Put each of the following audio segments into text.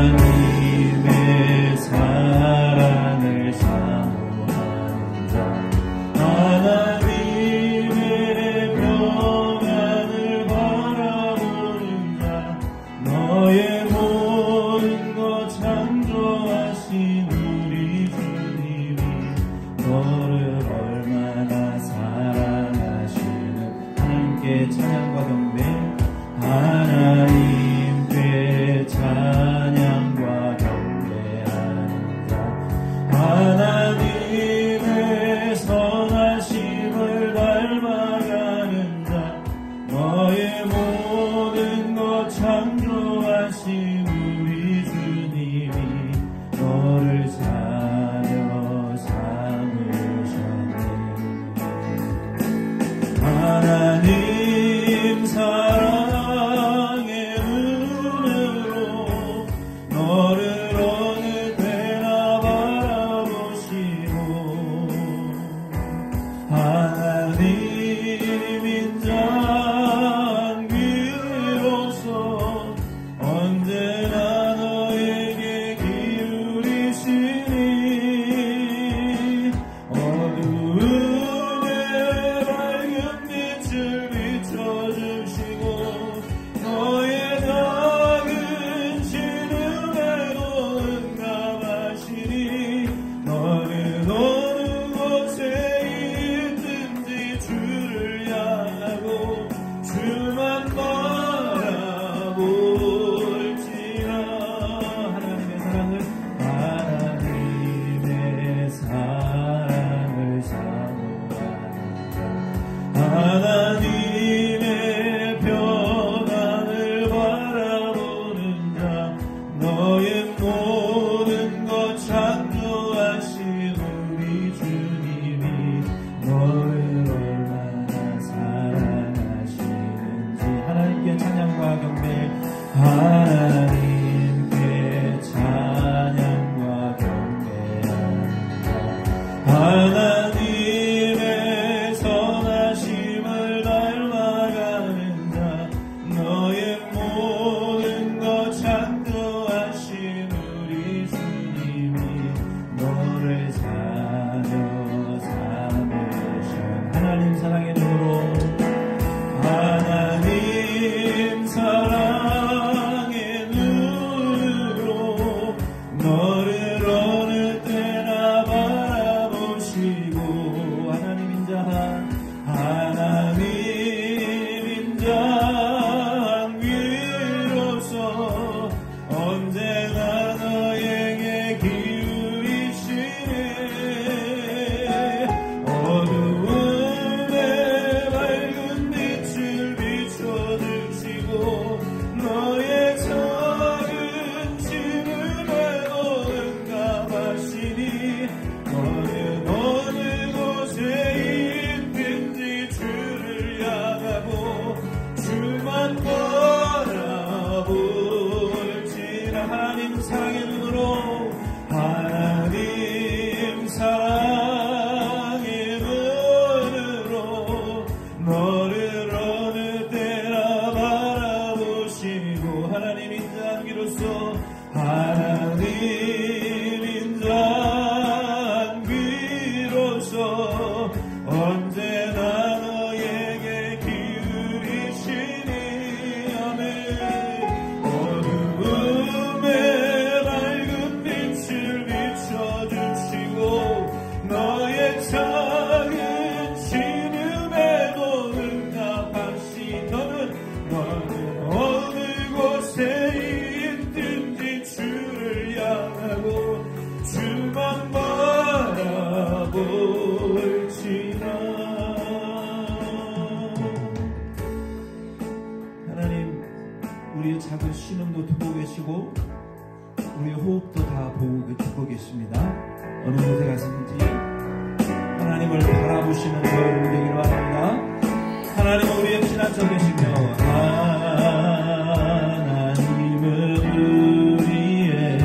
하나님의 사랑을 사모하는 자, 하나님의 평안을 바라보는 자, 너의 모든 것 창조하신 우리 주님이 너를 얼마나 사랑하시는 하나님께 찬양과 경배, 하나님께 찬양과 경배하는 자, 하나님의 선하심을 닮아가는 자, 너의 모든 것 창조하신 우리 주님이 너를 사려 삼으셨네. 하나님 사랑의 눈으로 너를 어느 때나 바라보시고, 하나님 인자한 귀로서 언제나 너에게 기울이시니, 어두운 내 밝은 빛을 비춰주시고, 너의 작은 신음에도 응답하시니, 너는 어느 곳에 있든지 주를 향하고 주만 바라볼지라. 하나님의 사랑을 사모하는 자, 하나님의 평안을 바라보는 자, 너의 모든 것 창조하신 우리 주님이 너를 얼마나 사랑하시는지. 하나님께 찬양과 경배, 하나님께 찬양과 경배하는 자, 하나님의 선하심을 닮아가는 자, 너의 모든 것 창조하신 우리 주님이 너를 사려 삼으신 하나님 사랑의 눈으로, 하나님 사랑의 눈으로 너를 어느 때나 바라보시고, 하나님 인자한 귀로서 언제나 너에게 기울이시네, 어두운 내 밝은 빛을 비춰주시고, 너의 작은 신음에도 응답하시니, 너는 어느 곳에 있든지 주를 향하고 주만 바라볼지라. 하나님 사랑의 눈으로, 하나님 사랑의 눈으로 너를 어느 때나 바라보시고, 하나님 인자한 귀로서, 하나님 인자한 귀로서 언제나 너에게 기울이시니, 아멘. 어두움에 밝은 빛을 비춰주시고, 너의 작은 신음에도 응답하시. 너는 어느 곳에 있든지 주를 향하고 주만 바라볼지라. 하나님, 우리의 작은 신음도 듣고 계시고 우리의 호흡도 다 보고 듣고 계십니다. 어느 곳에 가시는지 하나님을 바라보시는 저희를 되기를 바랍니다. 하나님은 우리의 피난처 되시며, 하나님은 우리의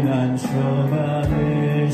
피난처가 되시며,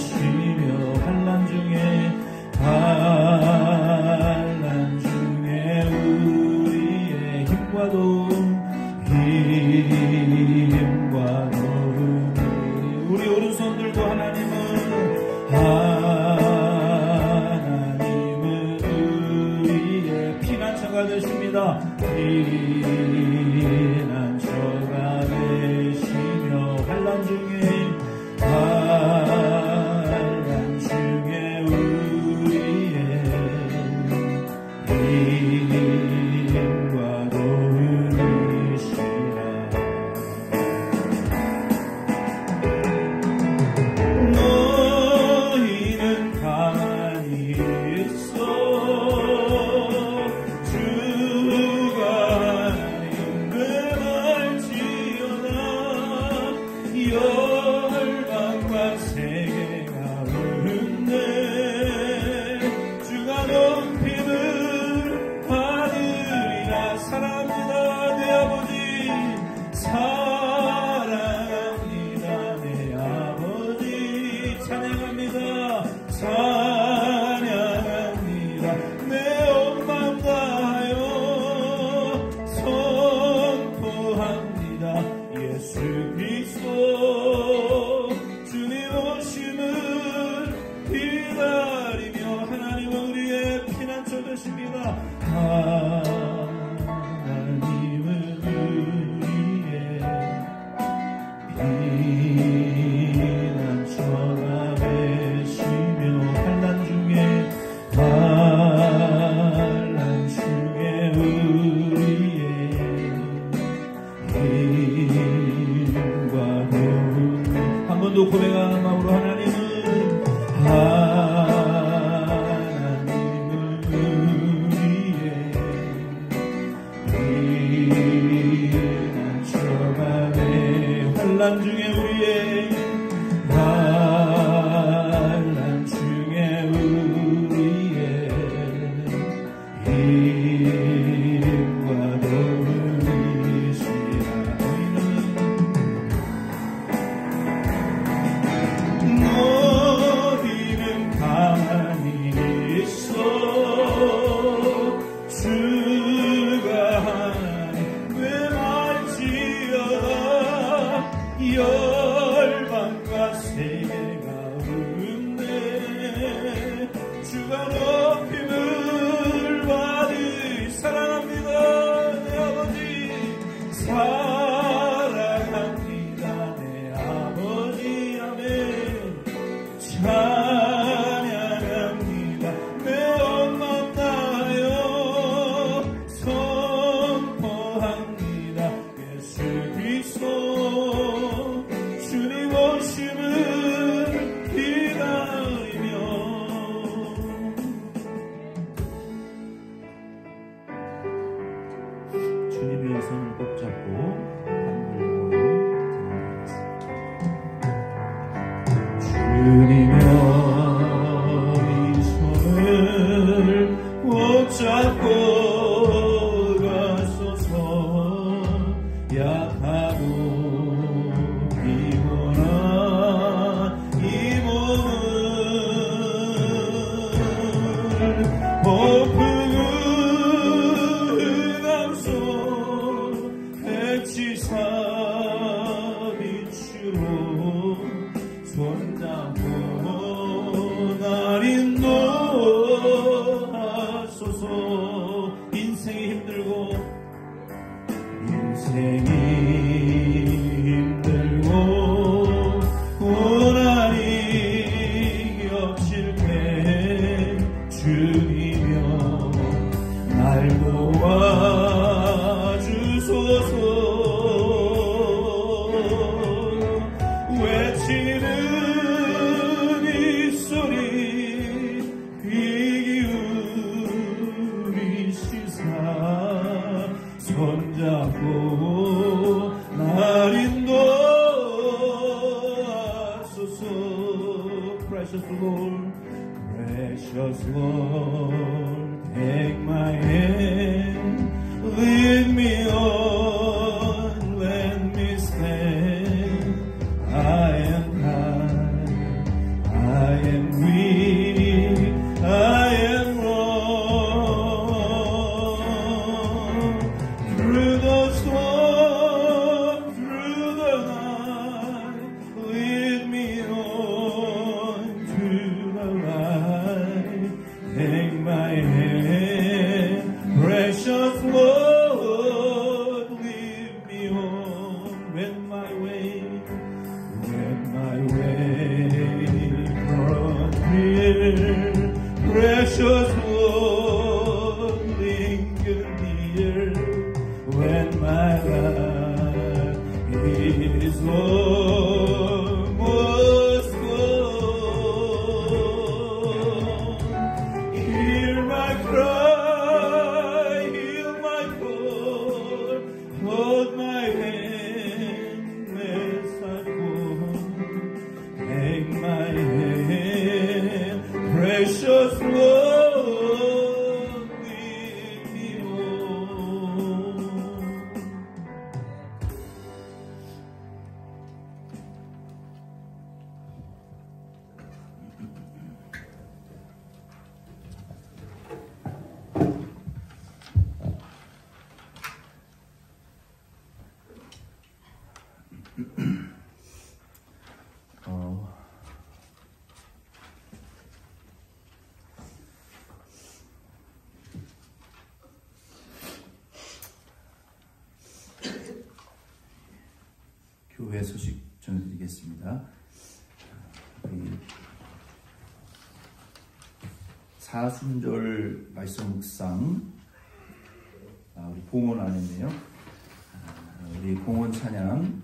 precious Lord, precious Lord, take my hand, lead me on, let me stand. I am tired, I am weak, I am wrong. Through the storm, through the night, lead me on to the light. Take my hand, precious Lord, lead me on. When my way from here, precious Lord, linger near. When my life is almost gone, hear my cry, heal my call, hold my hand as I go. Take my hand, precious Lord, lead me on. 교회 소식 전해드리겠습니다. 사순절 말씀 묵상 우리 봉헌 안에는요. 우리 봉헌 찬양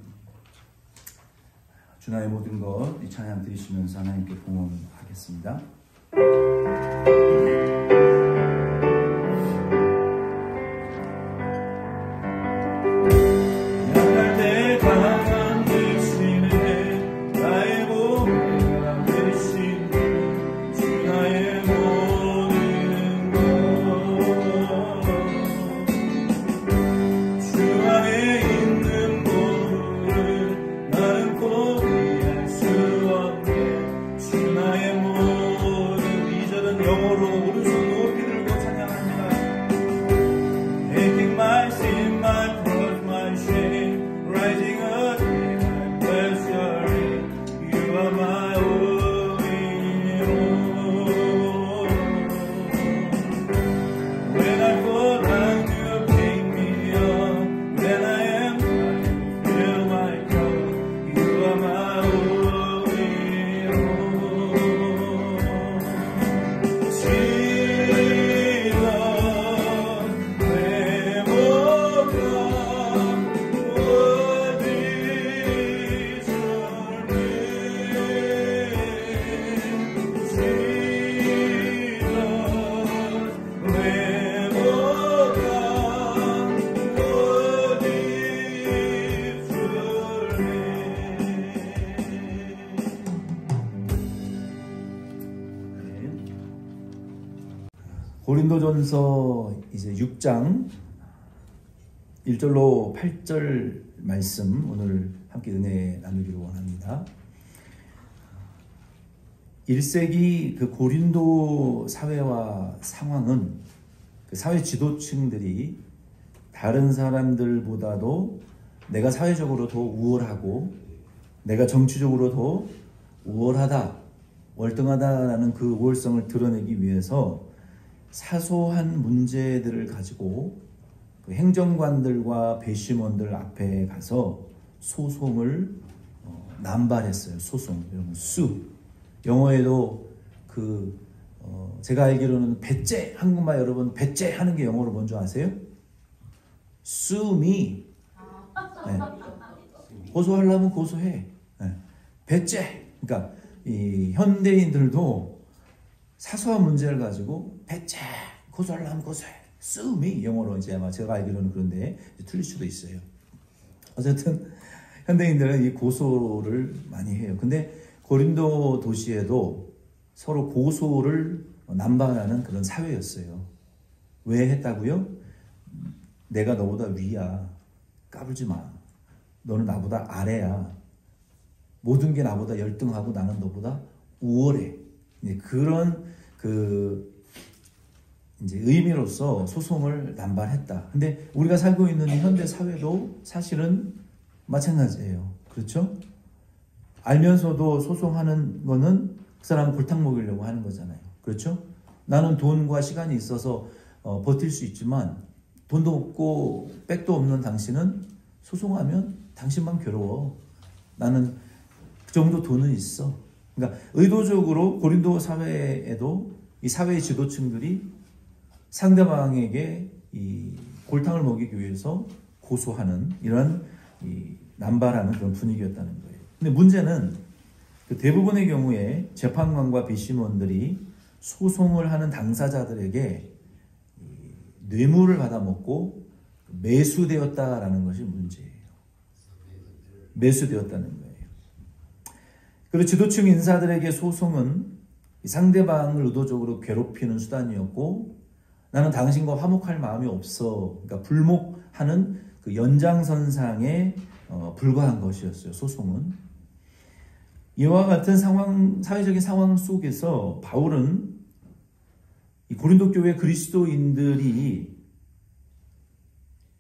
주나의 모든 것 이 찬양 들으시면서 하나님께 봉헌하겠습니다. 고린도전서 이제 6장 1절로 8절 말씀 오늘 함께 은혜 나누기를 원합니다. 1세기 그 고린도 사회와 상황은 그 사회 지도층들이 다른 사람들보다도 내가 사회적으로 더 우월하고 내가 정치적으로 더 우월하다, 월등하다라는 그 우월성을 드러내기 위해서 사소한 문제들을 가지고 그 행정관들과 배심원들 앞에 가서 소송을 남발했어요. 소송, 수. 영어에도 제가 알기로는 배째, 한국말 여러분 배째 하는 게 영어로 뭔지 아세요? sue me. 네. 고소하려면 고소해. 네. 배째. 그러니까 이 현대인들도 사소한 문제를 가지고 배째, 고소하려면 고소해. sue me. 영어로 이제 아마 제가 알기로는 그런데 틀릴 수도 있어요. 어쨌든 현대인들은 이 고소를 많이 해요. 근데 고린도 도시에도 서로 고소를 남발하는 그런 사회였어요. 왜 했다고요? 내가 너보다 위야. 까불지 마. 너는 나보다 아래야. 모든 게 나보다 열등하고 나는 너보다 우월해. 그런 이제 의미로서 소송을 남발했다. 근데 우리가 살고 있는 현대 사회도 사실은 마찬가지예요. 그렇죠? 알면서도 소송하는 거는 그 사람 골탕 먹이려고 하는 거잖아요. 그렇죠? 나는 돈과 시간이 있어서 버틸 수 있지만 돈도 없고 백도 없는 당신은 소송하면 당신만 괴로워. 나는 그 정도 돈은 있어. 그러니까 의도적으로 고린도 사회에도 이 사회의 지도층들이 상대방에게 이 골탕을 먹이기 위해서 고소하는 이런 남발하는 그런 분위기였다는 거예요. 근데 문제는 그 대부분의 경우에 재판관과 배심원들이 소송을 하는 당사자들에게 뇌물을 받아먹고 매수되었다라는 것이 문제예요. 매수되었다는 거예요. 그리고 지도층 인사들에게 소송은 상대방을 의도적으로 괴롭히는 수단이었고, 나는 당신과 화목할 마음이 없어. 그러니까 불목하는 그 연장선상에 불과한 것이었어요. 소송은. 이와 같은 상황, 사회적인 상황 속에서 바울은 이 고린도 교회 그리스도인들이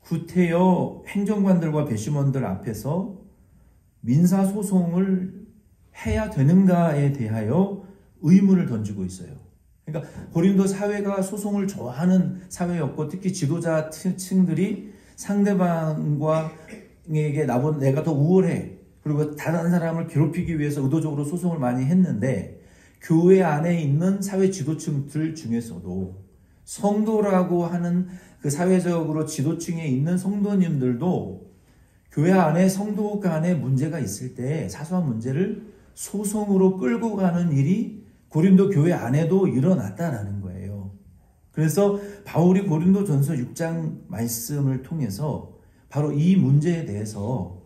구태여 행정관들과 배심원들 앞에서 민사소송을 해야 되는가에 대하여 의문을 던지고 있어요. 그러니까 고린도 사회가 소송을 좋아하는 사회였고, 특히 지도자층들이 상대방에게 내가 더 우월해, 그리고 다른 사람을 괴롭히기 위해서 의도적으로 소송을 많이 했는데, 교회 안에 있는 사회 지도층들 중에서도 성도라고 하는 그 사회적으로 지도층에 있는 성도님들도 교회 안에 성도 간에 문제가 있을 때 사소한 문제를 소송으로 끌고 가는 일이 고린도 교회 안에도 일어났다라는 거예요. 그래서 바울이 고린도전서 6장 말씀을 통해서 바로 이 문제에 대해서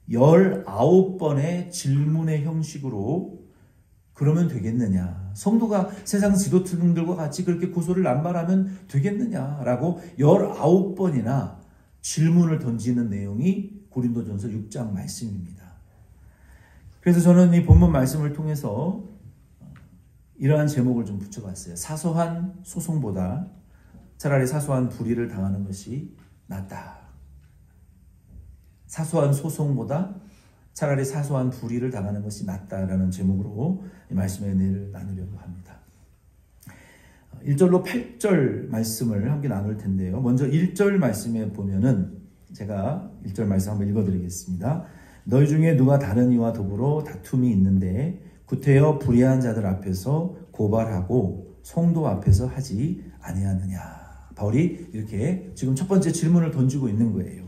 19번의 질문의 형식으로 그러면 되겠느냐, 성도가 세상 지도층들과 같이 그렇게 고소를 남발하면 되겠느냐라고 19번이나 질문을 던지는 내용이 고린도전서 6장 말씀입니다. 그래서 저는 이 본문 말씀을 통해서 이러한 제목을 좀 붙여봤어요. 사소한 소송보다 차라리 사소한 불의를 당하는 것이 낫다. 사소한 소송보다 차라리 사소한 불의를 당하는 것이 낫다라는 제목으로 이 말씀의 은혜를 나누려고 합니다. 1절로 8절 말씀을 함께 나눌 텐데요. 먼저 1절 말씀에 보면은 제가 1절 말씀 한번 읽어드리겠습니다. 너희 중에 누가 다른 이와 더불어 다툼이 있는데 구태여 불의한 자들 앞에서 고발하고 성도 앞에서 하지 아니하느냐. 바울이 이렇게 지금 첫 번째 질문을 던지고 있는 거예요.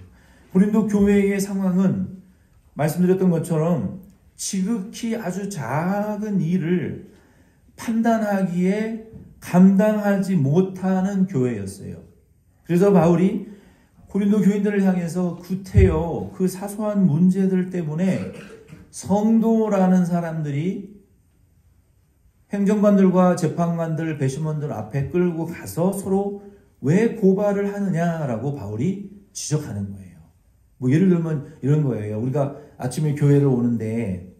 고린도 교회의 상황은 말씀드렸던 것처럼 지극히 아주 작은 일을 판단하기에 감당하지 못하는 교회였어요. 그래서 바울이 고린도 교인들을 향해서 구태여 그 사소한 문제들 때문에 성도라는 사람들이 행정관들과 재판관들, 배심원들 앞에 끌고 가서 서로 왜 고발을 하느냐라고 바울이 지적하는 거예요. 뭐 예를 들면 이런 거예요. 우리가 아침에 교회를 오는데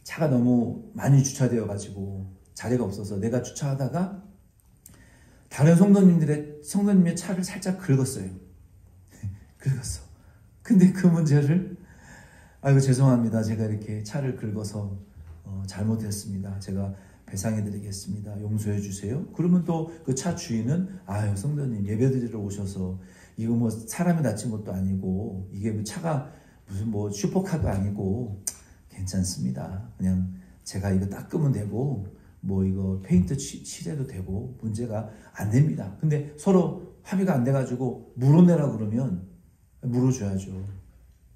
차가 너무 많이 주차되어 가지고 자리가 없어서 내가 주차하다가 다른 성도님의 차를 살짝 긁었어요. 긁었어. 근데 그 문제를 아이고 죄송합니다. 제가 이렇게 차를 긁어서 잘못했습니다. 제가 배상해드리겠습니다. 용서해 주세요. 그러면 또 그 차 주인은 아유 성도님 예배드리러 오셔서 이거 뭐 사람이 다친 것도 아니고 이게 뭐 차가 무슨 뭐 슈퍼카도 아니고 괜찮습니다. 그냥 제가 이거 닦으면 되고 뭐 이거 페인트 칠해도 되고 문제가 안 됩니다. 근데 서로 합의가 안 돼가지고 물어내라 그러면 물어줘야죠.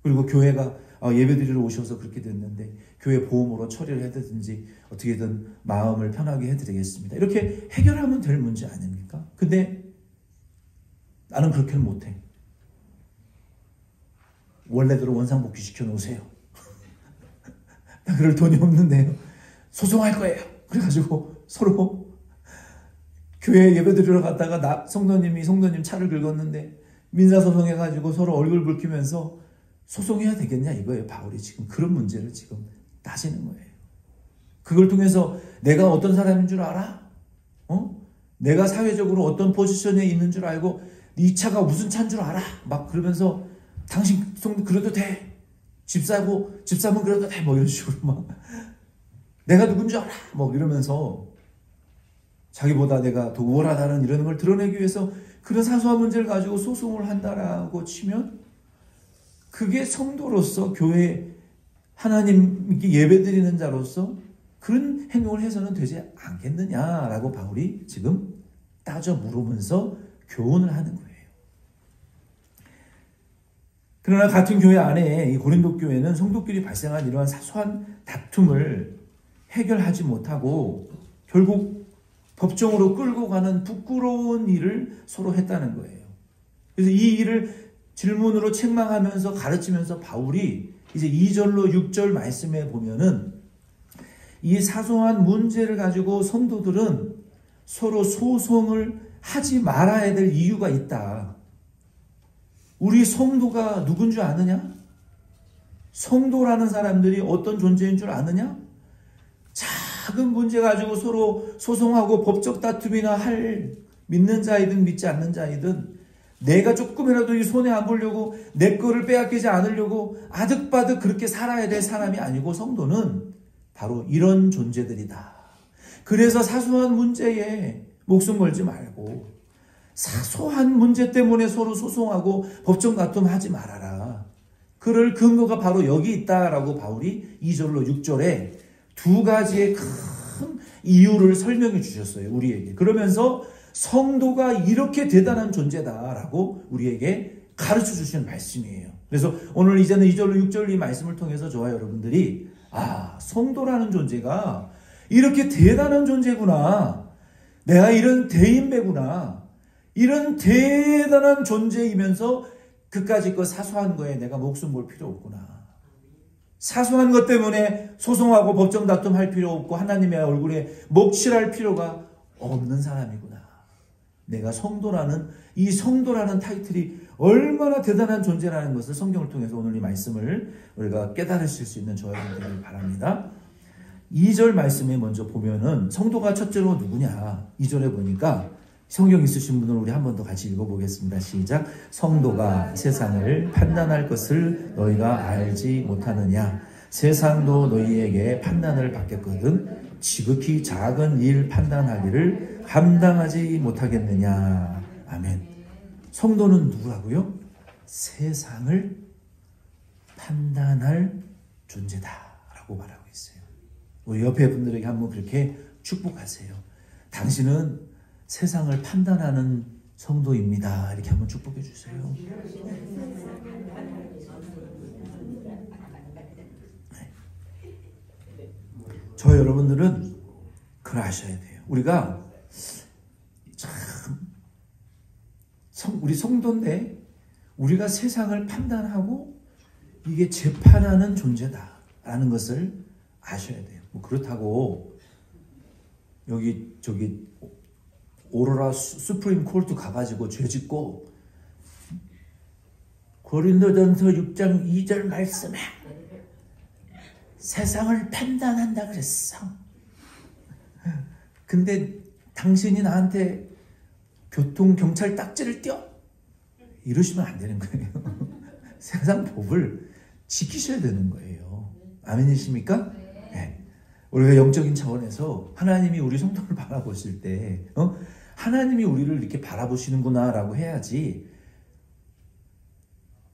그리고 교회가 예배드리러 오셔서 그렇게 됐는데 교회 보험으로 처리를 해드든지 어떻게든 마음을 편하게 해드리겠습니다. 이렇게 해결하면 될 문제 아닙니까? 근데 나는 그렇게는 못해. 원래대로 원상복귀 시켜놓으세요. 그럴 돈이 없는데요. 소송할 거예요. 그래가지고 서로 교회 예배드리러 갔다가 성도님 차를 긁었는데 민사소송해가지고 서로 얼굴 붉히면서 소송해야 되겠냐 이거예요. 바울이 지금 그런 문제를 지금 따지는 거예요. 그걸 통해서 내가 어떤 사람인 줄 알아? 내가 사회적으로 어떤 포지션에 있는 줄 알고 네 차가 무슨 차인 줄 알아? 막 그러면서 당신 그래도 돼. 집사면 그래도 돼. 뭐 이런 식으로 막 내가 누군 줄 알아? 뭐 이러면서 자기보다 내가 더 우월하다는 이런 걸 드러내기 위해서 그런 사소한 문제를 가지고 소송을 한다라고 치면 그게 성도로서 교회 하나님께 예배드리는 자로서 그런 행동을 해서는 되지 않겠느냐라고 바울이 지금 따져 물으면서 교훈을 하는 거예요. 그러나 같은 교회 안에 이 고린도 교회는 성도끼리 발생한 이러한 사소한 다툼을 해결하지 못하고 결국 법정으로 끌고 가는 부끄러운 일을 서로 했다는 거예요. 그래서 이 일을 질문으로 책망하면서 가르치면서 바울이 이제 2절로 6절 말씀에 보면은 이 사소한 문제를 가지고 성도들은 서로 소송을 하지 말아야 될 이유가 있다. 우리 성도가 누군 줄 아느냐? 성도라는 사람들이 어떤 존재인 줄 아느냐? 작은 문제 가지고 서로 소송하고 법적 다툼이나 할 믿는 자이든 믿지 않는 자이든 내가 조금이라도 이 손해 안 보려고 내 거를 빼앗기지 않으려고 아득바득 그렇게 살아야 될 사람이 아니고 성도는 바로 이런 존재들이다. 그래서 사소한 문제에 목숨 걸지 말고 사소한 문제 때문에 서로 소송하고 법정 다툼하지 말아라. 그럴 근거가 바로 여기 있다라고 바울이 2절로 6절에 두 가지의 큰 이유를 설명해 주셨어요. 우리에게. 그러면서 성도가 이렇게 대단한 존재다라고 우리에게 가르쳐 주시는 말씀이에요. 그래서 오늘 이제는 2절로 6절 이 말씀을 통해서 저와 여러분들이 성도라는 존재가 이렇게 대단한 존재구나. 내가 이런 대인배구나. 이런 대단한 존재이면서 그까짓 거 사소한 거에 내가 목숨 걸 필요 없구나. 사소한 것 때문에 소송하고 법정 다툼할 필요 없고 하나님의 얼굴에 먹칠할 필요가 없는 사람이구나. 내가 이 성도라는 타이틀이 얼마나 대단한 존재라는 것을 성경을 통해서 오늘 이 말씀을 우리가 깨달으실 수 있는 저와 여러분들이 바랍니다. 2절 말씀에 먼저 보면은 성도가 첫째로 누구냐? 2절에 보니까 성경 있으신 분은 우리 한 번 더 같이 읽어보겠습니다. 시작. 성도가 세상을 판단할 것을 너희가 알지 못하느냐? 세상도 너희에게 판단을 받겠거든 지극히 작은 일 판단할 일을 감당하지 못하겠느냐? 아멘. 성도는 누구라고요? 세상을 판단할 존재다라고 말하고 있어요. 우리 옆에 분들에게 한번 그렇게 축복하세요. 당신은 세상을 판단하는 성도입니다. 이렇게 한번 축복해 주세요. 네. 저 여러분들은 그걸 아셔야 돼요. 우리가 우리 성도인데 우리가 세상을 판단하고 이게 재판하는 존재다라는 것을 아셔야 돼요. 뭐 그렇다고 저기 오로라 수프림 콜트 가가지고 죄짓고 고린도전서 6장 2절 말씀에 세상을 판단한다 그랬어. 근데 당신이 나한테 교통경찰 딱지를 떼어? 이러시면 안 되는 거예요. 세상 법을 지키셔야 되는 거예요. 아멘이십니까? 네. 우리가 영적인 차원에서 하나님이 우리 성도를 바라보실 때 하나님이 우리를 이렇게 바라보시는구나 라고 해야지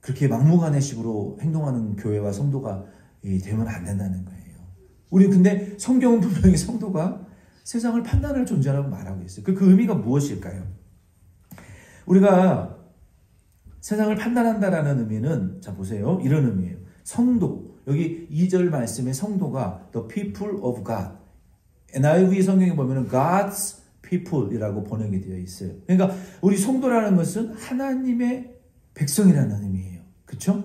그렇게 막무가내식으로 행동하는 교회와 성도가 되면 안 된다는 거예요. 우리 근데 성경은 분명히 성도가 세상을 판단할 존재라고 말하고 있어요. 그 의미가 무엇일까요? 우리가 세상을 판단한다라는 의미는 자 보세요. 이런 의미예요. 성도, 여기 2절 말씀에 성도가 the people of God. NIV 성경에 보면 God's people이라고 번역이 되어 있어요. 그러니까 우리 성도라는 것은 하나님의 백성이라는 의미예요. 그렇죠?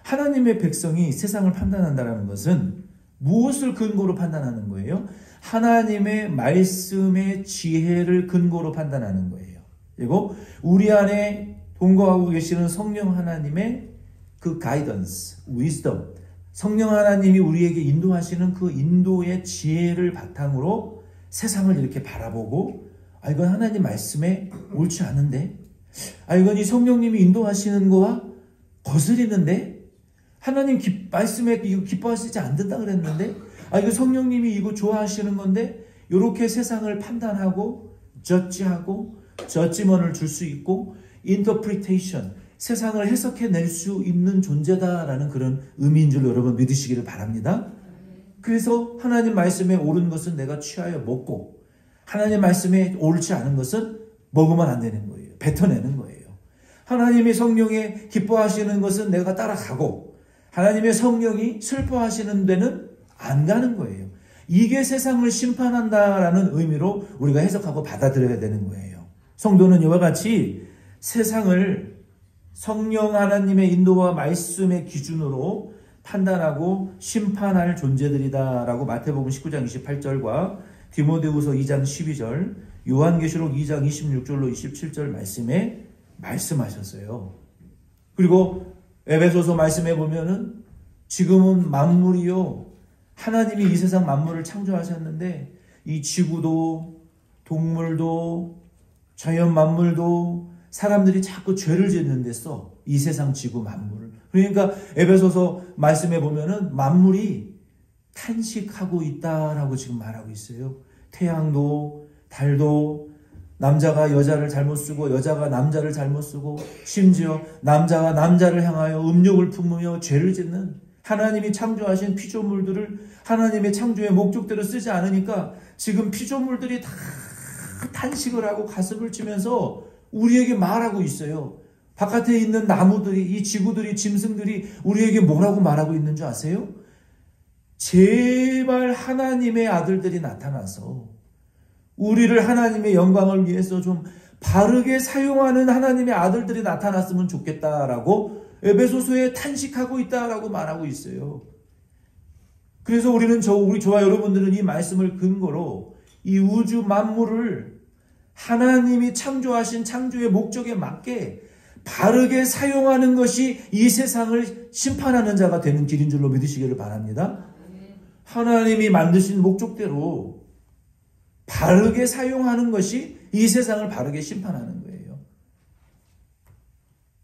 하나님의 백성이 세상을 판단한다라는 것은 무엇을 근거로 판단하는 거예요? 하나님의 말씀의 지혜를 근거로 판단하는 거예요. 그리고 우리 안에 동거하고 계시는 성령 하나님의 그 가이던스, 위즈덤, 성령 하나님이 우리에게 인도하시는 그 인도의 지혜를 바탕으로 세상을 이렇게 바라보고, 이건 하나님 말씀에 옳지 않은데, 이건 이 성령님이 인도하시는 거와 거스리는데, 하나님 말씀에 이거 기뻐하시지 않는다 그랬는데, 이거 성령님이 이거 좋아하시는 건데, 이렇게 세상을 판단하고 저지먼을 줄 수 있고, 인터프리테이션, 세상을 해석해낼 수 있는 존재다라는 그런 의미인 줄 여러분 믿으시기를 바랍니다. 그래서 하나님 말씀에 옳은 것은 내가 취하여 먹고, 하나님 말씀에 옳지 않은 것은 먹으면 안 되는 거예요. 뱉어내는 거예요. 하나님의 성령에 기뻐하시는 것은 내가 따라가고, 하나님의 성령이 슬퍼하시는 데는 안 가는 거예요. 이게 세상을 심판한다라는 의미로 우리가 해석하고 받아들여야 되는 거예요. 성도는 이와 같이 세상을 성령 하나님의 인도와 말씀의 기준으로 판단하고 심판할 존재들이다라고 마태복음 19장 28절과 디모데후서 2장 12절, 요한계시록 2장 26절로 27절 말씀에 말씀하셨어요. 그리고 에베소서 말씀에 보면은 지금은 만물이요, 하나님이 이 세상 만물을 창조하셨는데 이 지구도 동물도 자연 만물도 사람들이 자꾸 죄를 짓는 데 써. 이 세상 지구 만물을. 그러니까 에베소서 말씀에 보면은 만물이 탄식하고 있다라고 지금 말하고 있어요. 태양도 달도 남자가 여자를 잘못 쓰고 여자가 남자를 잘못 쓰고 심지어 남자가 남자를 향하여 음욕을 품으며 죄를 짓는, 하나님이 창조하신 피조물들을 하나님의 창조의 목적대로 쓰지 않으니까 지금 피조물들이 다 탄식을 하고 가슴을 치면서 우리에게 말하고 있어요. 바깥에 있는 나무들이, 이 지구들이, 짐승들이 우리에게 뭐라고 말하고 있는 줄 아세요? 제발 하나님의 아들들이 나타나서 우리를 하나님의 영광을 위해서 좀 바르게 사용하는 하나님의 아들들이 나타났으면 좋겠다라고 에베소서에 탄식하고 있다라고 말하고 있어요. 그래서 우리는 저와 여러분들은 이 말씀을 근거로 이 우주 만물을 하나님이 창조하신 창조의 목적에 맞게 바르게 사용하는 것이 이 세상을 심판하는 자가 되는 길인 줄로 믿으시기를 바랍니다. 하나님이 만드신 목적대로 바르게 사용하는 것이 이 세상을 바르게 심판하는 거예요.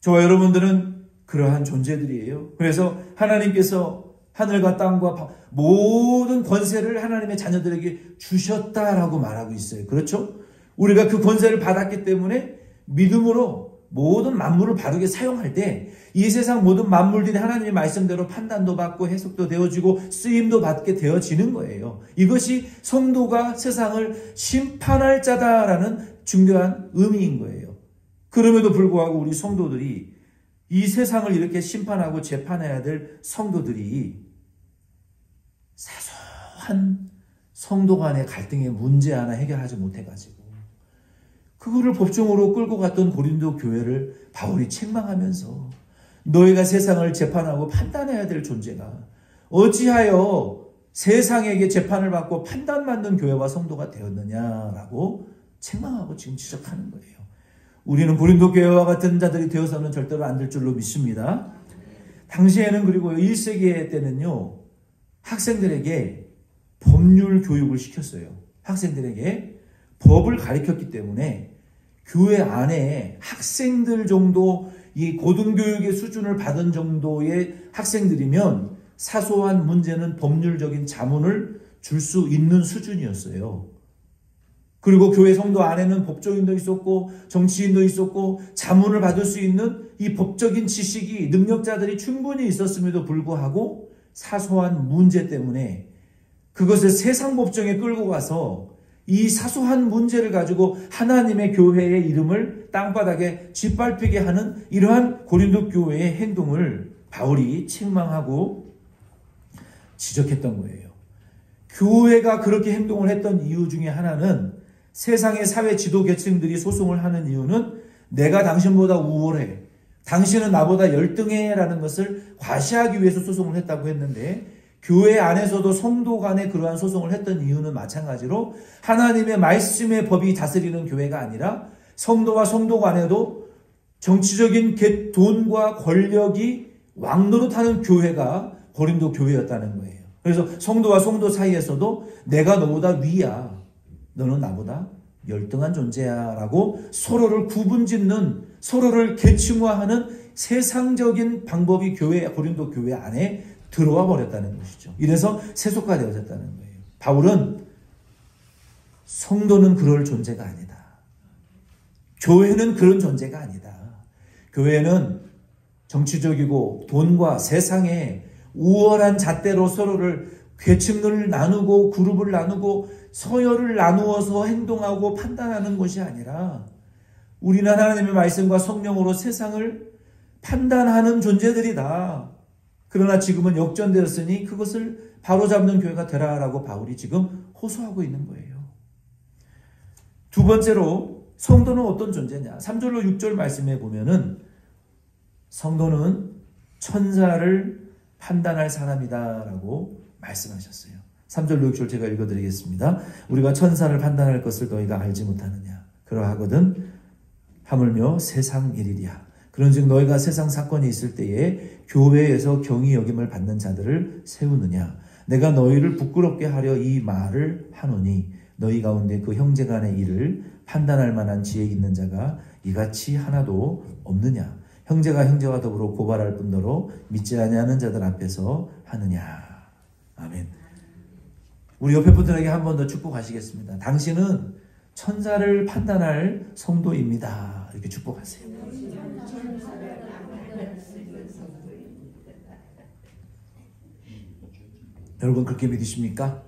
저와 여러분들은 그러한 존재들이에요. 그래서 하나님께서 하늘과 땅과 모든 권세를 하나님의 자녀들에게 주셨다라고 말하고 있어요. 그렇죠? 우리가 그 권세를 받았기 때문에 믿음으로 모든 만물을 바르게 사용할 때 이 세상 모든 만물들이 하나님의 말씀대로 판단도 받고 해석도 되어지고 쓰임도 받게 되어지는 거예요. 이것이 성도가 세상을 심판할 자다라는 중요한 의미인 거예요. 그럼에도 불구하고 우리 성도들이 이 세상을 이렇게 심판하고 재판해야 될 성도들이 사소한 성도 간의 갈등의 문제 하나 해결하지 못해가지고 그거를 법정으로 끌고 갔던 고린도 교회를 바울이 책망하면서 너희가 세상을 재판하고 판단해야 될 존재가 어찌하여 세상에게 재판을 받고 판단받는 교회와 성도가 되었느냐라고 책망하고 지금 지적하는 거예요. 우리는 고린도 교회와 같은 자들이 되어서는 절대로 안 될 줄로 믿습니다. 당시에는, 그리고 1세기 때는요, 학생들에게 법률 교육을 시켰어요. 학생들에게 법을 가르쳤기 때문에 교회 안에 학생들 정도, 이 고등교육의 수준을 받은 정도의 학생들이면 사소한 문제는 법률적인 자문을 줄 수 있는 수준이었어요. 그리고 교회 성도 안에는 법조인도 있었고 정치인도 있었고 자문을 받을 수 있는 이 법적인 지식이, 능력자들이 충분히 있었음에도 불구하고 사소한 문제 때문에 그것을 세상 법정에 끌고 가서 이 사소한 문제를 가지고 하나님의 교회의 이름을 땅바닥에 짓밟히게 하는 이러한 고린도 교회의 행동을 바울이 책망하고 지적했던 거예요. 교회가 그렇게 행동을 했던 이유 중에 하나는, 세상의 사회 지도 계층들이 소송을 하는 이유는 내가 당신보다 우월해, 당신은 나보다 열등해 라는 것을 과시하기 위해서 소송을 했다고 했는데, 교회 안에서도 성도 간에 그러한 소송을 했던 이유는 마찬가지로 하나님의 말씀의 법이 다스리는 교회가 아니라 성도와 성도 간에도 정치적인 돈과 권력이 왕노릇하는 교회가 고린도 교회였다는 거예요. 그래서 성도와 성도 사이에서도 내가 너보다 위야, 너는 나보다 열등한 존재야 라고 서로를 구분짓는, 서로를 계층화하는 세상적인 방법이 고린도 교회 안에 들어와 버렸다는 것이죠. 이래서 세속화되어졌다는 거예요. 바울은 성도는 그럴 존재가 아니다. 교회는 그런 존재가 아니다. 교회는 정치적이고 돈과 세상의 우월한 잣대로 서로를 계층을 나누고 그룹을 나누고 서열을 나누어서 행동하고 판단하는 것이 아니라 우리는 하나님의 말씀과 성령으로 세상을 판단하는 존재들이다. 그러나 지금은 역전되었으니 그것을 바로잡는 교회가 되라라고 바울이 지금 호소하고 있는 거예요. 두 번째로 성도는 어떤 존재냐? 3절로 6절 말씀에 보면은 성도는 천사를 판단할 사람이다라고 말씀하셨어요. 3절로 6절 제가 읽어드리겠습니다. 우리가 천사를 판단할 것을 너희가 알지 못하느냐? 그러하거든 하물며 세상 일이랴. 그런즉 너희가 세상 사건이 있을 때에 교회에서 경히 여김을 받는 자들을 세우느냐? 내가 너희를 부끄럽게 하려 이 말을 하노니 너희 가운데 그 형제 간의 일을 판단할 만한 지혜 있는 자가 이같이 하나도 없느냐? 형제가 형제와 더불어 고발할 뿐더러 믿지 아니하는 자들 앞에서 하느냐? 아멘. 우리 옆에 분들에게 한 번 더 축복하시겠습니다. 당신은 천사를 판단할 성도입니다. 이렇게 축복하세요. 여러분 그렇게 믿으십니까?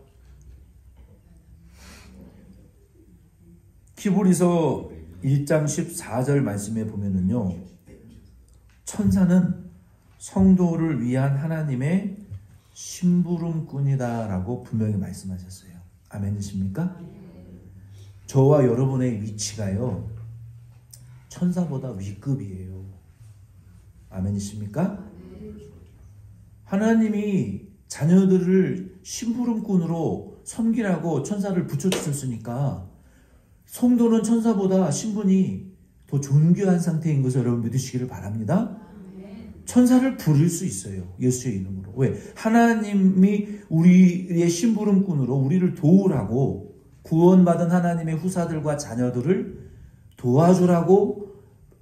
히브리서 1장 14절 말씀에 보면은요, 천사는 성도를 위한 하나님의 심부름꾼이다라고 분명히 말씀하셨어요. 아멘이십니까? 저와 여러분의 위치가요, 천사보다 위급이에요. 아멘이십니까? 하나님이 자녀들을 심부름꾼으로 섬기라고 천사를 붙여주셨으니까 성도는 천사보다 신분이 더 존귀한 상태인 것을 여러분 믿으시기를 바랍니다. 천사를 부릴 수 있어요. 예수의 이름으로. 왜? 하나님이 우리의 심부름꾼으로 우리를 도우라고, 구원받은 하나님의 후사들과 자녀들을 도와주라고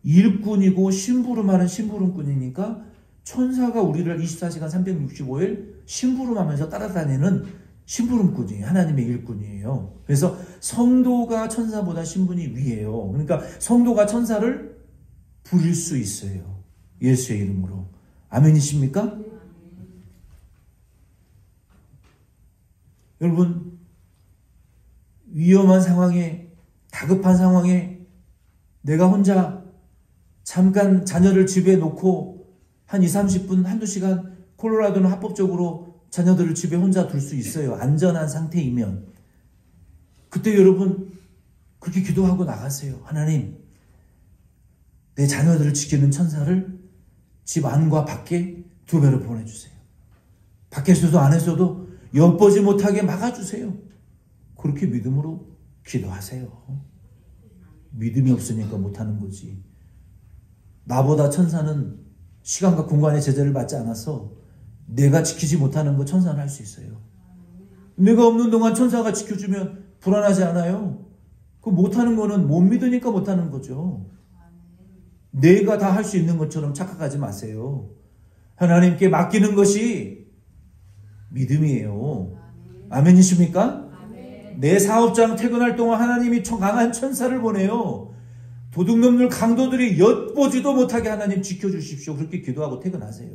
일꾼이고 심부름하는 심부름꾼이니까 천사가 우리를 24시간 365일 심부름하면서 따라다니는 심부름꾼이에요. 하나님의 일꾼이에요. 그래서 성도가 천사보다 신분이 위에요. 그러니까 성도가 천사를 부릴 수 있어요. 예수의 이름으로. 아멘이십니까? 여러분, 위험한 상황에, 다급한 상황에 내가 혼자 잠깐 자녀를 집에 놓고 한 20-30분, 한두 시간, 콜로라도는 합법적으로 자녀들을 집에 혼자 둘 수 있어요. 안전한 상태이면. 그때 여러분 그렇게 기도하고 나가세요. 하나님, 내 자녀들을 지키는 천사를 집 안과 밖에 2배로 보내주세요. 밖에서도 안에서도 엿보지 못하게 막아주세요. 그렇게 믿음으로 기도하세요. 믿음이 없으니까 못하는 거지. 나보다 천사는 시간과 공간의 제재를 받지 않아서 내가 지키지 못하는 거 천사는 할 수 있어요. 내가 없는 동안 천사가 지켜주면 불안하지 않아요? 그 못하는 거는 못 믿으니까 못하는 거죠. 내가 다 할 수 있는 것처럼 착각하지 마세요. 하나님께 맡기는 것이 믿음이에요. 아멘이십니까? 내 사업장 퇴근할 동안 하나님이 강한 천사를 보내요. 도둑놈들 강도들이 엿보지도 못하게 하나님 지켜주십시오. 그렇게 기도하고 퇴근하세요.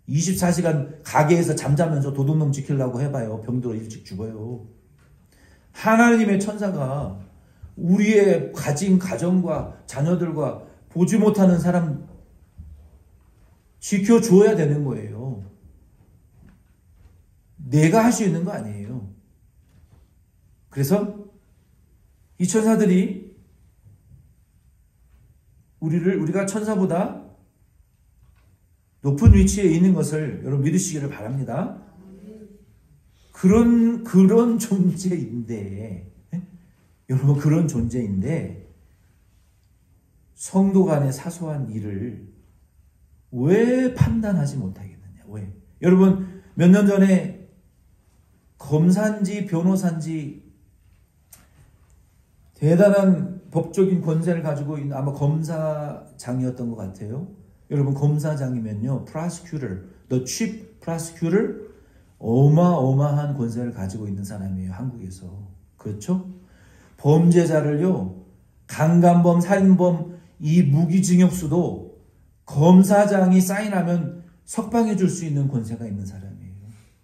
24시간 가게에서 잠자면서 도둑놈 지키려고 해봐요. 병들어 일찍 죽어요. 하나님의 천사가 우리의 가진 가정과 자녀들과 보지 못하는 사람 지켜줘야 되는 거예요. 내가 할 수 있는 거 아니에요. 그래서 이 천사들이 우리가 천사보다 높은 위치에 있는 것을 여러분 믿으시기를 바랍니다. 그런 존재인데, 여러분, 그런 존재인데, 성도 간의 사소한 일을 왜 판단하지 못하겠느냐? 왜? 여러분, 몇 년 전에 검사인지 변호사인지 대단한 법적인 권세를 가지고 있는 아마 검사장이었던 것 같아요. 여러분, 검사장이면요, prosecutor, the chief prosecutor, 어마어마한 권세를 가지고 있는 사람이에요, 한국에서. 그렇죠? 범죄자를요, 강간범, 살인범, 이 무기징역수도 검사장이 사인하면 석방해 줄 수 있는 권세가 있는 사람이에요.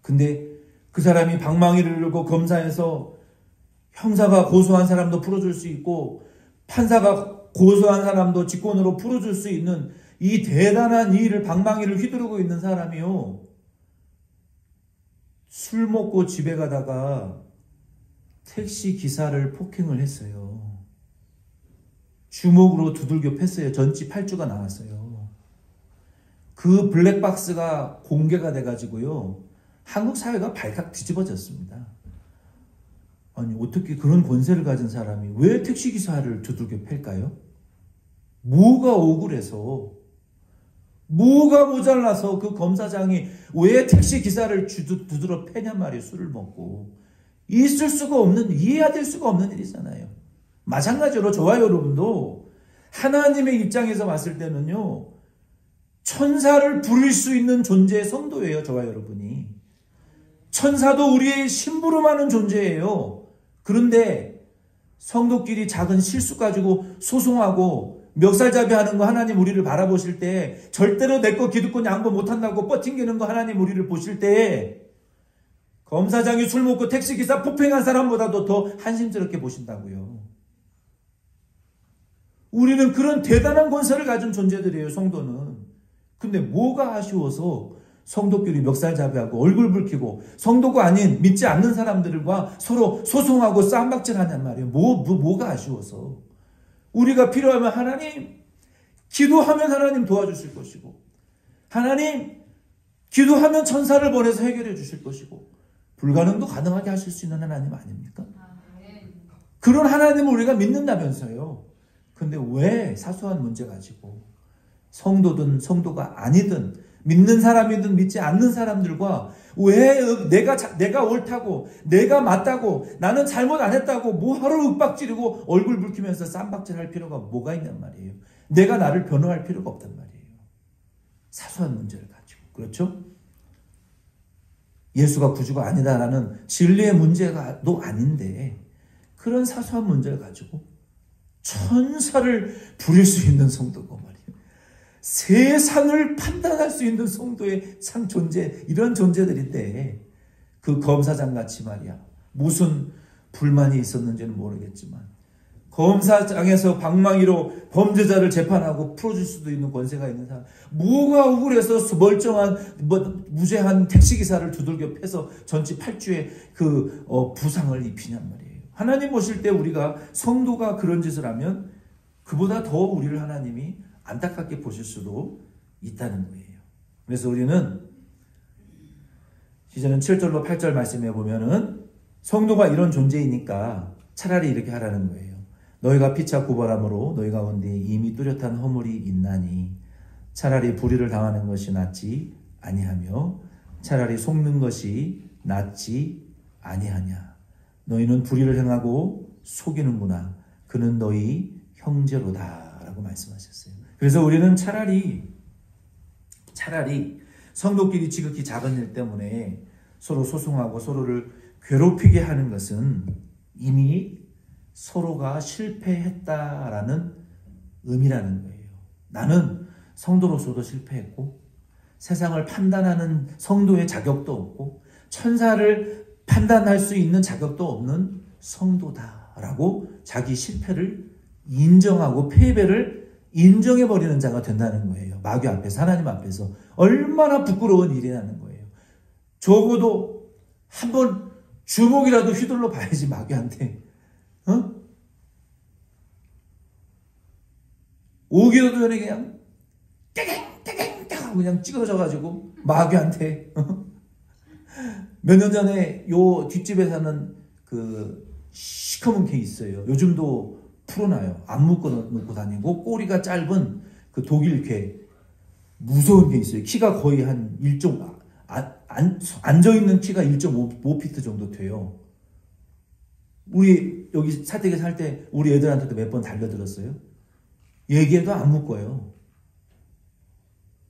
근데 그 사람이 방망이를 들고 검사에서 형사가 고소한 사람도 풀어줄 수 있고 판사가 고소한 사람도 직권으로 풀어줄 수 있는 이 대단한 일을 방망이를 휘두르고 있는 사람이요. 술 먹고 집에 가다가 택시 기사를 폭행을 했어요. 주먹으로 두들겨 팼어요. 전치 8주가 나왔어요. 그 블랙박스가 공개가 돼가지고요. 한국 사회가 발칵 뒤집어졌습니다. 아니, 어떻게 그런 권세를 가진 사람이 왜 택시기사를 두들겨 팰까요? 뭐가 억울해서, 뭐가 모자라서 그 검사장이 왜 택시기사를 두드러 패냔 말이에요. 술을 먹고. 있을 수가 없는, 이해될 수가 없는 일이잖아요. 마찬가지로 저와 여러분도 하나님의 입장에서 봤을 때는요, 천사를 부릴 수 있는 존재의 성도예요. 저와 여러분이. 천사도 우리의 심부름하는 존재예요. 그런데 성도끼리 작은 실수 가지고 소송하고 멱살잡이 하는 거 하나님 우리를 바라보실 때, 절대로 내 거 기득권 양보 못한다고 뻗팅기는 거 하나님 우리를 보실 때, 검사장이 술 먹고 택시기사 폭행한 사람보다도 더 한심스럽게 보신다고요. 우리는 그런 대단한 권세를 가진 존재들이에요, 성도는. 근데 뭐가 아쉬워서 성도끼리 멱살잡이하고 얼굴 붉히고 성도가 아닌 믿지 않는 사람들과 서로 소송하고 쌈박질하냔 말이에요. 뭐가 아쉬워서. 우리가 필요하면 하나님, 기도하면 하나님 도와주실 것이고, 하나님, 기도하면 천사를 보내서 해결해 주실 것이고, 불가능도 가능하게 하실 수 있는 하나님 아닙니까? 그런 하나님을 우리가 믿는다면서요. 근데 왜 사소한 문제 가지고 성도든 성도가 아니든 믿는 사람이든 믿지 않는 사람들과 왜 내가 옳다고, 내가 맞다고, 나는 잘못 안 했다고 뭐하러 윽박지르고 얼굴 붉히면서 쌈박질할 필요가 뭐가 있냔 말이에요. 내가 나를 변호할 필요가 없단 말이에요. 사소한 문제를 가지고. 그렇죠? 예수가 구주가 아니다라는 진리의 문제가도 아닌데, 그런 사소한 문제를 가지고 천사를 부릴 수 있는 성도고 말이에요. 세상을 판단할 수 있는 성도의 참 존재, 이런 존재들인데, 그 검사장 같이 말이야, 무슨 불만이 있었는지는 모르겠지만 검사장에서 방망이로 범죄자를 재판하고 풀어줄 수도 있는 권세가 있는 사람, 뭐가 억울해서 멀쩡한 무죄한 택시기사를 두들겨 패서 전치 8주의 그 부상을 입히냔 말이에요. 하나님 보실 때 우리가 성도가 그런 짓을 하면 그보다 더 우리를 하나님이 안타깝게 보실 수도 있다는 거예요. 그래서 우리는 시제는 7절로 8절 말씀해 보면은 성도가 이런 존재이니까 차라리 이렇게 하라는 거예요. 너희가 피차 고발함으로 너희 가운데 이미 뚜렷한 허물이 있나니 차라리 불의를 당하는 것이 낫지 아니하며 차라리 속는 것이 낫지 아니하냐. 너희는 불의를 행하고 속이는구나. 그는 너희 형제로다 라고 말씀하셨어요. 그래서 우리는 차라리 성도끼리 지극히 작은 일 때문에 서로 소송하고 서로를 괴롭히게 하는 것은 이미 서로가 실패했다라는 의미라는 거예요. 나는 성도로서도 실패했고 세상을 판단하는 성도의 자격도 없고 천사를 판단할 수 있는 자격도 없는 성도다라고 자기 실패를 인정하고 패배를 인정해버리는 자가 된다는 거예요. 마귀 앞에서, 하나님 앞에서. 얼마나 부끄러운 일이라는 거예요. 적어도 한번 주먹이라도 휘둘러 봐야지, 마귀한테. 오기도 전에 그냥 떼갱 하고 그냥 찌그러져가지고 마귀한테 몇 년 전에 요 뒷집에 사는 그 시커먼 개 있어요. 요즘도 풀어놔요. 안 묶어 놓고 다니고 꼬리가 짧은 그 독일 개. 무서운 게 있어요. 키가 거의 한 1.5, 앉아있는 키가 1.5피트 정도 돼요. 우리 여기 사택에 살 때 우리 애들한테도 몇 번 달려들었어요. 얘기해도 안 묶어요.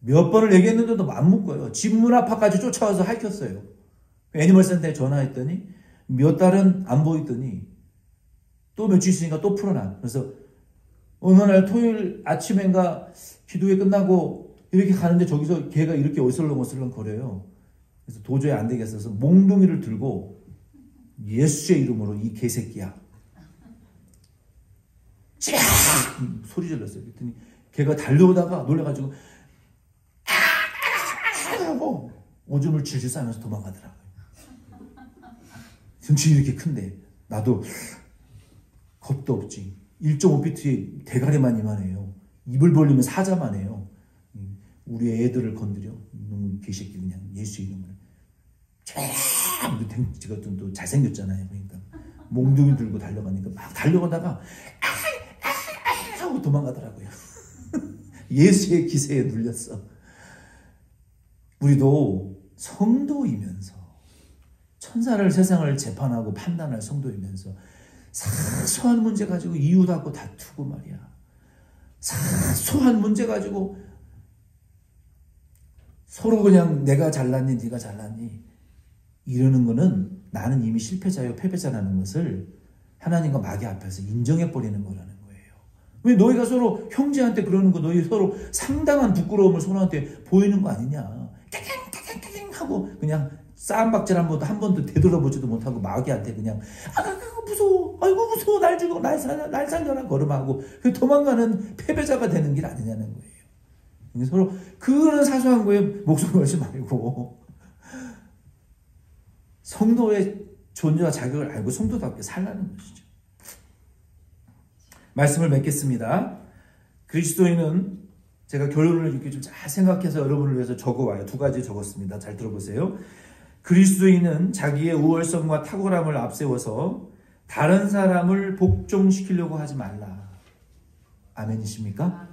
몇 번을 얘기했는데도 안 묶어요. 집 문 앞까지 쫓아와서 핥혔어요. 애니멀센터에 전화했더니 몇 달은 안 보이더니 또 며칠 있으니까 또 풀어놔. 그래서 어느 날 토요일 아침엔가 기도회 끝나고 이렇게 가는데 저기서 걔가 이렇게 어슬렁어슬렁 거려요. 그래서 도저히 안 되겠어서 몽둥이를 들고 예수의 이름으로 이 개새끼야. 쫙 소리 질렀어요. 그랬더니 걔가 달려오다가 놀라가지고 하고 오줌을 질질 싸면서 도망가더라고요. 등치가 이렇게 큰데 나도 겁도 없지. 1.5피트에 대가리만 이만해요. 입을 벌리면 사자만 해요. 우리 애들을 건드려. 이놈의 개새끼 그냥 예수 이름으로. 쫙 댕지가 또 잘생겼잖아요. 그러니까 몽둥이 들고 달려가니까 막 달려가다가 하고 도망가더라고요. 예수의 기세에 눌렸어. 우리도 성도이면서 천사를 세상을 재판하고 판단할 성도이면서 사소한 문제 가지고 이유하고 다투고 말이야. 사소한 문제 가지고 서로 그냥 내가 잘났니 네가 잘났니 이러는 거는 나는 이미 실패자요 패배자라는 것을 하나님과 마귀 앞에서 인정해버리는 거라는 거예요. 왜 너희가 서로 형제한테 그러는 거 너희 서로 상당한 부끄러움을 서로한테 보이는 거 아니냐. 깨갱 하고 그냥 싸움박질 한 번도 되돌아보지도 못하고 마귀한테 그냥 무서워 아이고 무서워 날 죽어 날 살려라 걸음하고 도망가는 패배자가 되는 길 아니냐는 거예요. 서로 그런 사소한 거에 목숨 걸지 말고 성도의 존재와 자격을 알고 성도답게 살라는 것이죠. 말씀을 맺겠습니다. 그리스도인은 제가 결론을 이렇게 좀 잘 생각해서 여러분을 위해서 적어와요. 2가지 적었습니다. 잘 들어보세요. 그리스도인은 자기의 우월성과 탁월함을 앞세워서 다른 사람을 복종시키려고 하지 말라. 아멘이십니까?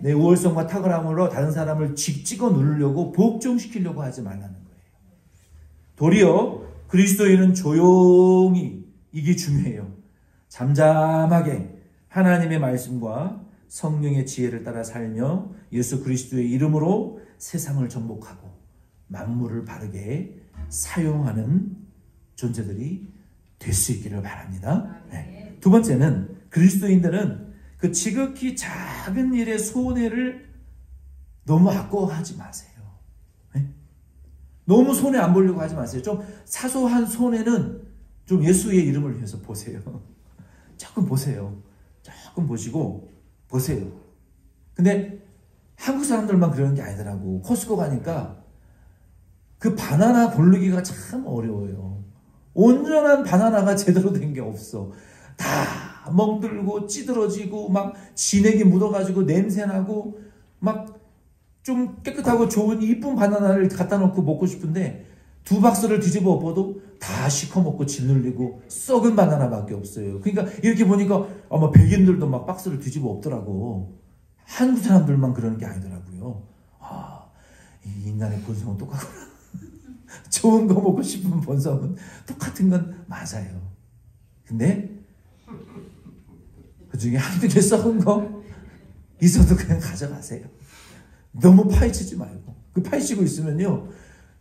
내 우월성과 탁월함으로 다른 사람을 찍어 누르려고 복종시키려고 하지 말라는 거예요. 도리어 그리스도인은 조용히, 이게 중요해요. 잠잠하게 하나님의 말씀과 성령의 지혜를 따라 살며 예수 그리스도의 이름으로 세상을 정복하고 만물을 바르게 사용하는 존재들이 될 수 있기를 바랍니다. 네. 2번째는 그리스도인들은 그 지극히 작은 일의 손해를 너무 아까워하지 마세요. 네? 너무 손해 안 보려고 하지 마세요. 좀 사소한 손해는 좀 예수의 이름을 위해서 보세요. 조금 보세요. 조금 보시고 보세요. 근데 한국 사람들만 그러는 게 아니더라고. 코스코 가니까 그 바나나 고르기가 참 어려워요. 온전한 바나나가 제대로 된 게 없어. 다 멍들고 찌들어지고 막 진액이 묻어가지고 냄새나고 막 좀 깨끗하고 좋은 이쁜 바나나를 갖다 놓고 먹고 싶은데 2박스를 뒤집어 엎어도 다 시커멓고 짓눌리고 썩은 바나나밖에 없어요. 그러니까 이렇게 보니까 아마 백인들도 막 박스를 뒤집어 엎더라고. 한국 사람들만 그러는 게 아니더라고요. 아, 이 인간의 본성은 똑같구나. 좋은 거 먹고 싶은 본성은 똑같은 건 맞아요. 근데 그 중에 한두 개 썩은 거 있어도 그냥 가져가세요. 너무 파헤치지 말고. 그 파헤치고 있으면요,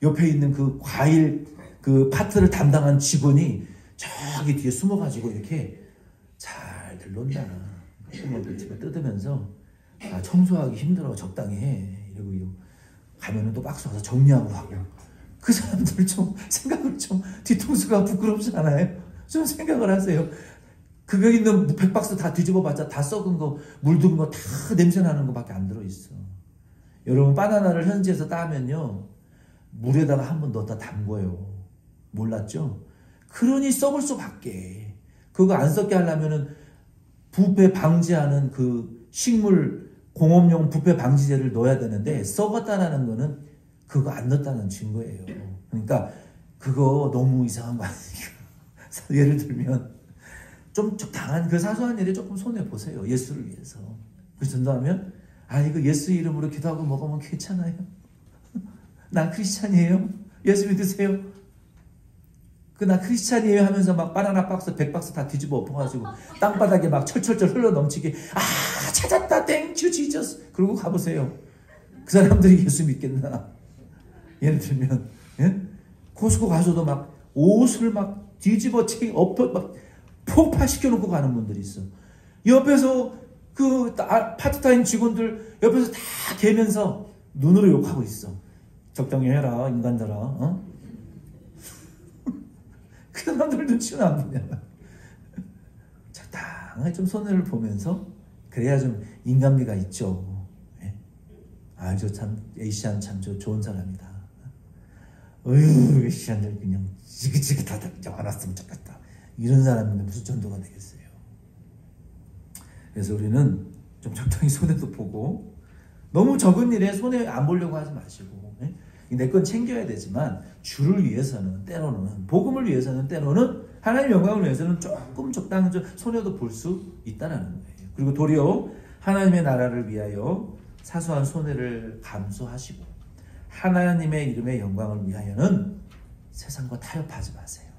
옆에 있는 그 과일 그 파트를 담당한 직원이 저기 뒤에 숨어가지고 이렇게 잘 들러온다. 숨어서 집에 뜯으면서 아, 청소하기 힘들어 적당히 해. 이러고 가면은 또 박스 와서 정리하고 하고. 그 사람들 좀 생각을 좀 뒤통수가 부끄럽지 않아요? 좀 생각을 하세요. 그거 있는 100박스 다 뒤집어봤자 다 썩은 거, 물든 거 다 냄새나는 거밖에 안 들어있어. 여러분 바나나를 현지에서 따면요 물에다가 한 번 넣었다 담궈요. 몰랐죠? 그러니 썩을 수밖에. 그거 안 썩게 하려면은 부패 방지하는 그 식물 공업용 부패 방지제를 넣어야 되는데 썩었다라는 거는 그거 안 넣었다는 증거예요. 그러니까 그거 너무 이상한 거 아니에요? 예를 들면 좀 적당한 그 사소한 일에 조금 손해 보세요. 예수를 위해서. 그래서 전도하면 이거 예수 이름으로 기도하고 먹으면 괜찮아요. 난 크리스찬이에요. 예수 믿으세요. 나 크리스찬이에요 하면서 막 바나나 박스 100박스 다 뒤집어 엎어가지고 땅바닥에 막 철철철 흘러 넘치게 찾았다 땡큐 지저스 그러고 가보세요. 그 사람들이 예수 믿겠나? 예를 들면 코스코 가서도 막 옷을 막 뒤집어 막 폭파시켜 놓고 가는 분들이 있어. 옆에서 그 파트타임 직원들 옆에서 다 개면서 눈으로 욕하고 있어. 적당히 해라 인간들아. 그 사람들 눈치는 안 보냐. 적당히 좀 손해를 보면서 그래야 좀 인간미가 있죠. 저 참 에이시안 참 좋은 사람이다. 에이시안들 그냥 지긋지긋하다 안 왔으면 좋겠다. 이런 사람인데 무슨 전도가 되겠어요. 그래서 우리는 좀 적당히 손해도 보고 너무 적은 일에 손해 안 보려고 하지 마시고 내 건 챙겨야 되지만 주를 위해서는 때로는 복음을 위해서는 때로는 하나님의 영광을 위해서는 조금 적당한 손해도 볼 수 있다는 거예요. 그리고 도리어 하나님의 나라를 위하여 사소한 손해를 감수하시고 하나님의 이름의 영광을 위하여는 세상과 타협하지 마세요.